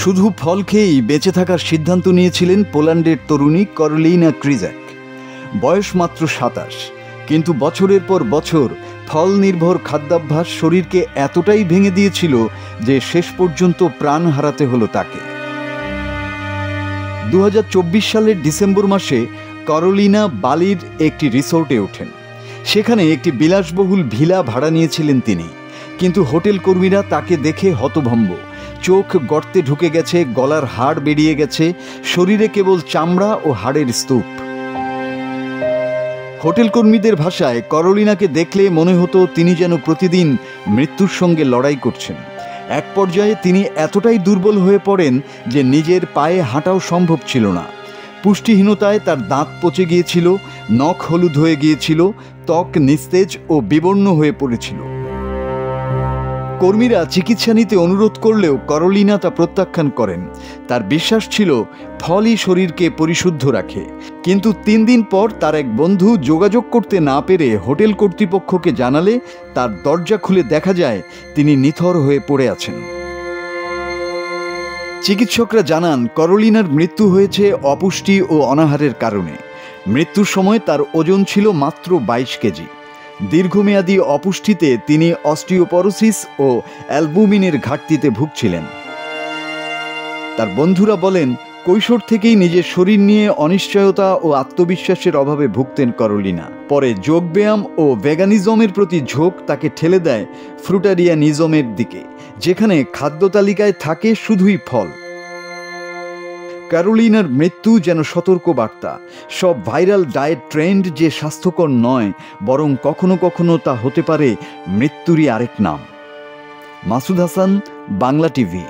শুধু ফল খেয়েই বেঁচে থাকার সিদ্ধান্ত নিয়েছিলেন পোল্যান্ডের তরুণী কারোলিনা ক্রিজাক। বয়স মাত্র 27, কিন্তু বছরের পর বছর ফল নির্ভর খাদ্যাভ্যাস শরীরকে এতটাই ভেঙে দিয়েছিল যে শেষ পর্যন্ত প্রাণ হারাতে হলো তাকে। 2024 সালের ডিসেম্বর মাসে কারোলিনা বালির একটি রিসোর্টে ওঠেন। সেখানে একটি বিলাসবহুল ভিলা ভাড়া নিয়েছিলেন তিনি, কিন্তু হোটেল কর্মীরা তাকে দেখে হতভম্ব। চোখ গর্তে ঢুকে গেছে, গলার হাড় বেরিয়ে গেছে, শরীরে কেবল চামড়া ও হাড়ের স্তূপ। হোটেল কর্মীদের ভাষায় কারোলিনাকে দেখলে মনে হতো তিনি যেন প্রতিদিন মৃত্যুর সঙ্গে লড়াই করছেন। এক পর্যায়ে তিনি এতটাই দুর্বল হয়ে পড়েন যে নিজের পায়ে হাঁটাও সম্ভব ছিল না। পুষ্টিহীনতায় তার দাঁত পচে গিয়েছিল, নখ হলুদ হয়ে গিয়েছিল, ত্বক নিস্তেজ ও বিবর্ণ হয়ে পড়েছিল। কর্মীরা চিকিৎসা নিতে অনুরোধ করলেও কারোলিনা তা প্রত্যাখ্যান করেন। তার বিশ্বাস ছিল ফলই শরীরকে পরিশুদ্ধ রাখে। কিন্তু 3 দিন পর তার এক বন্ধু যোগাযোগ করতে না পেরে হোটেল কর্তৃপক্ষকে জানালে তার দরজা খুলে দেখা যায় তিনি নিথর হয়ে পড়ে আছেন। চিকিৎসকরা জানান কারোলিনার মৃত্যু হয়েছে অপুষ্টি ও অনাহারের কারণে। মৃত্যুর সময় তার ওজন ছিল মাত্র 22 কেজি। দীর্ঘমেয়াদী অপুষ্টিতে তিনি অস্টিওপরোসিস ও অ্যালবুমিনের ঘাটতিতে ভুগছিলেন। তার বন্ধুরা বলেন, কৈশোর থেকেই নিজের শরীর নিয়ে অনিশ্চয়তা ও আত্মবিশ্বাসের অভাবে ভুগতেন কারোলিনা। পরে যোগব্যায়াম ও ভেগানিজমের প্রতি ঝোঁক তাকে ঠেলে দেয় ফ্রুটারিয়ানিজমের দিকে, যেখানে খাদ্য তালিকায় থাকে শুধুই ফল। কারোলিনার মৃত্যু যেন সতর্ক বার্তা। সব ভাইরাল ডায়েট ট্রেন্ড যে স্বাস্থ্যকর নয়, বরং কখনো কখনো তা হতে পারে মৃত্যুরই আরেক নাম। মাসুদ হাসান, বাংলা টিভি।